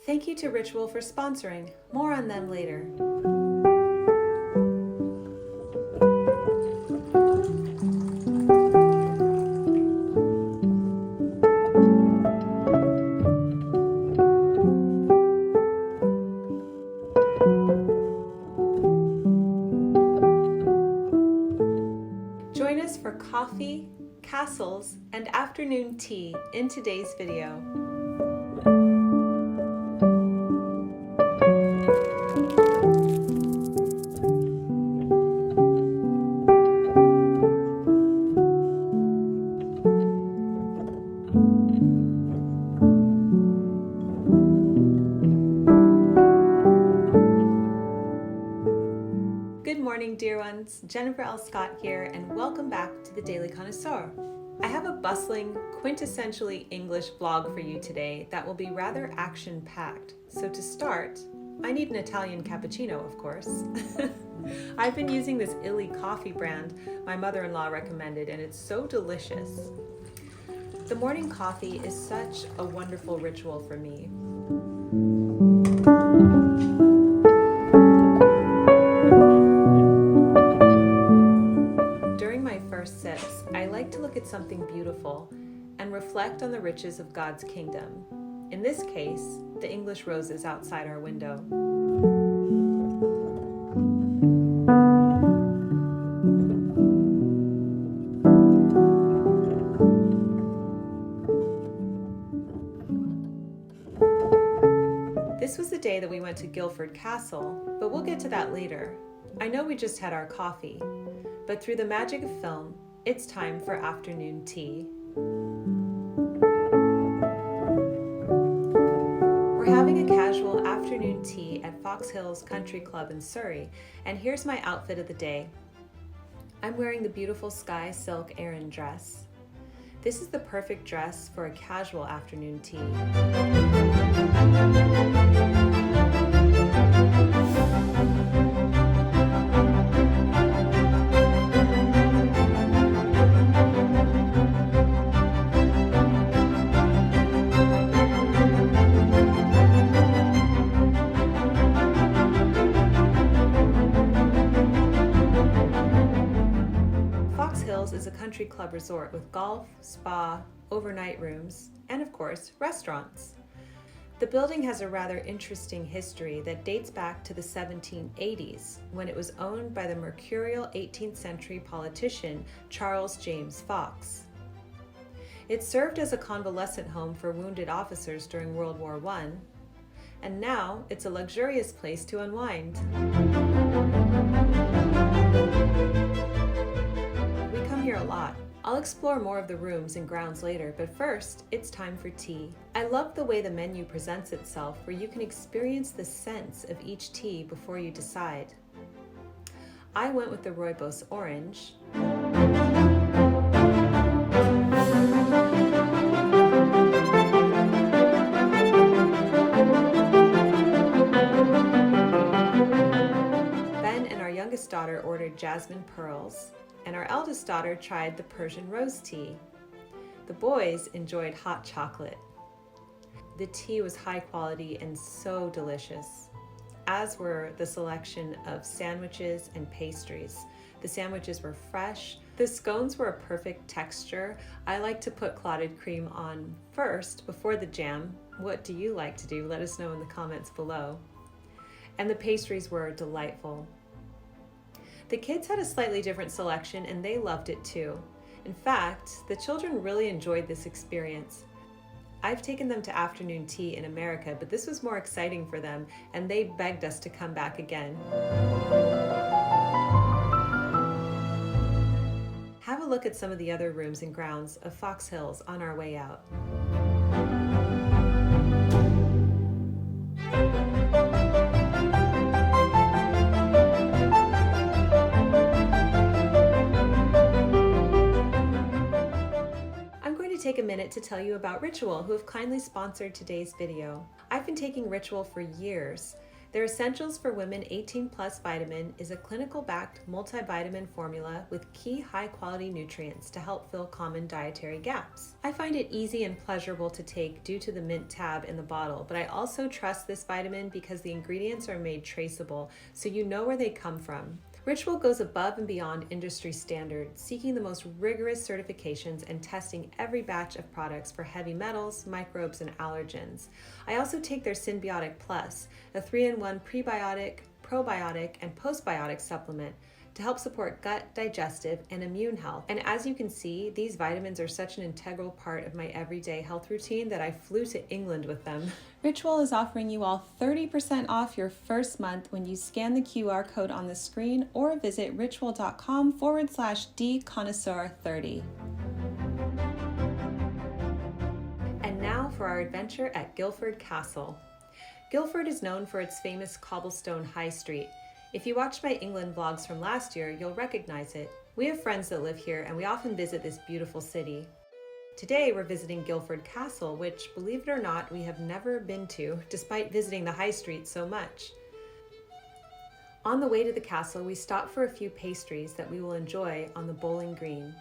Thank you to Ritual for sponsoring. More on them later. Join us for coffee, castles, and afternoon tea in today's video. Good morning, dear ones. Jennifer L. Scott here, and welcome back to the Daily Connoisseur. I have a bustling, quintessentially English vlog for you today that will be rather action-packed. So to start, I need an Italian cappuccino, of course. I've been using this Illy coffee brand my mother-in-law recommended, and it's so delicious. The morning coffee is such a wonderful ritual for me. Sips, I like to look at something beautiful and reflect on the riches of God's kingdom. In this case, the English roses outside our window. This was the day that we went to Guildford Castle, but we'll get to that later. I know we just had our coffee, but through the magic of film, it's time for afternoon tea. We're having a casual afternoon tea at Foxhills Country Club in Surrey, and here's my outfit of the day. I'm wearing the beautiful sky silk Aran dress. This is the perfect dress for a casual afternoon tea. Foxhills is a country club resort with golf, spa, overnight rooms, and of course, restaurants. The building has a rather interesting history that dates back to the 1780s, when it was owned by the mercurial 18th century politician Charles James Fox. It served as a convalescent home for wounded officers during World War I, and now it's a luxurious place to unwind. Here a lot. I'll explore more of the rooms and grounds later, but first, it's time for tea. I love the way the menu presents itself, where you can experience the sense of each tea before you decide. I went with the Rooibos Orange, Ben and our youngest daughter ordered Jasmine Pearls, and our eldest daughter tried the Persian rose tea. The boys enjoyed hot chocolate. The tea was high quality and so delicious, as were the selection of sandwiches and pastries. The sandwiches were fresh. The scones were a perfect texture. I like to put clotted cream on first before the jam. What do you like to do? Let us know in the comments below. And the pastries were delightful. The kids had a slightly different selection and they loved it too. In fact, the children really enjoyed this experience. I've taken them to afternoon tea in America, but this was more exciting for them and they begged us to come back again. Have a look at some of the other rooms and grounds of Foxhills on our way out. Take a minute to tell you about Ritual, who have kindly sponsored today's video. I've been taking Ritual for years, Their Essentials for Women 18 Plus vitamin is a clinical-backed multivitamin formula with key high-quality nutrients to help fill common dietary gaps. I find it easy and pleasurable to take due to the mint tab in the bottle, but I also trust this vitamin because the ingredients are made traceable, so you know where they come from. Ritual goes above and beyond industry standards, seeking the most rigorous certifications and testing every batch of products for heavy metals, microbes, and allergens. I also take their Symbiotic Plus, a 3-in-1 prebiotic, probiotic, and postbiotic supplement to help support gut, digestive, and immune health. And as you can see, these vitamins are such an integral part of my everyday health routine that I flew to England with them. Ritual is offering you all 30% off your first month when you scan the QR code on the screen or visit ritual.com/dconnoisseur30. And now for our adventure at Guildford Castle. Guildford is known for its famous cobblestone high street. If you watched my England vlogs from last year, you'll recognize it. We have friends that live here and we often visit this beautiful city. Today we're visiting Guildford Castle, which, believe it or not, we have never been to, despite visiting the high street so much. On the way to the castle, we stop for a few pastries that we will enjoy on the bowling green.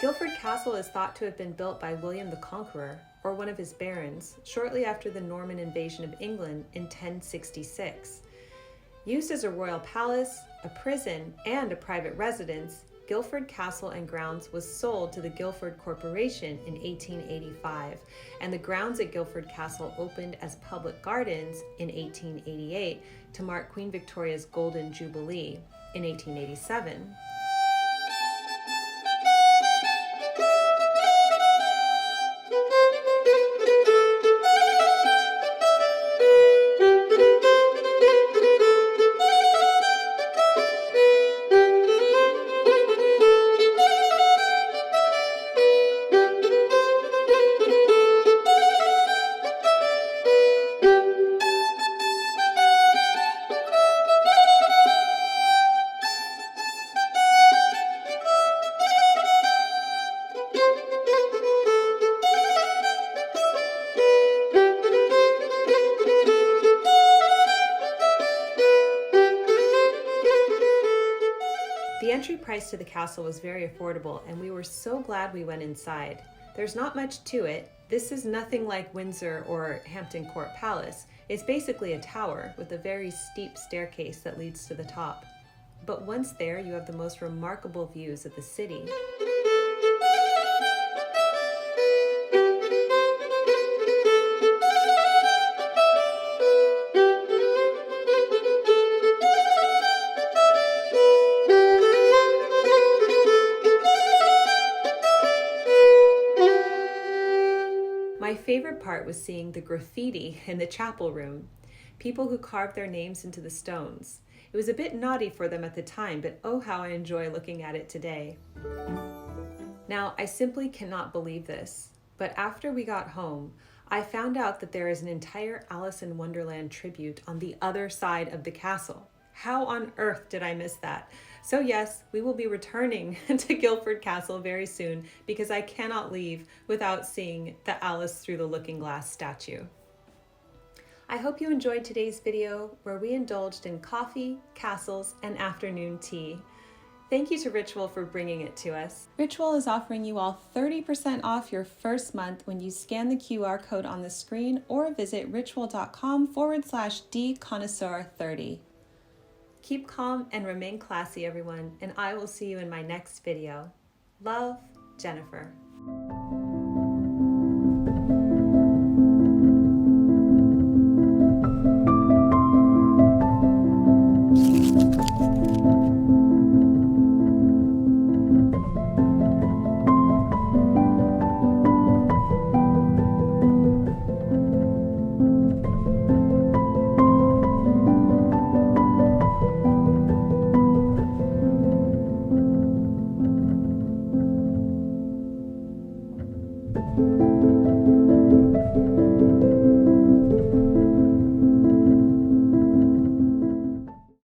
Guildford Castle is thought to have been built by William the Conqueror, or one of his barons, shortly after the Norman invasion of England in 1066. Used as a royal palace, a prison, and a private residence, Guildford Castle and grounds was sold to the Guildford Corporation in 1885, and the grounds at Guildford Castle opened as public gardens in 1888 to mark Queen Victoria's Golden Jubilee in 1887. The entry price to the castle was very affordable, and we were so glad we went inside. There's not much to it. This is nothing like Windsor or Hampton Court Palace. It's basically a tower with a very steep staircase that leads to the top. But once there, you have the most remarkable views of the city. My favorite part was seeing the graffiti in the chapel room. People who carved their names into the stones. It was a bit naughty for them at the time, but oh how I enjoy looking at it today. Now, I simply cannot believe this, but after we got home, I found out that there is an entire Alice in Wonderland tribute on the other side of the castle. How on earth did I miss that? So yes, we will be returning to Guildford Castle very soon because I cannot leave without seeing the Alice through the looking glass statue. I hope you enjoyed today's video where we indulged in coffee, castles, and afternoon tea. Thank you to Ritual for bringing it to us. Ritual is offering you all 30% off your first month when you scan the QR code on the screen or visit ritual.com/dconnoisseur30. Keep calm and remain classy, everyone, and I will see you in my next video. Love, Jennifer. you.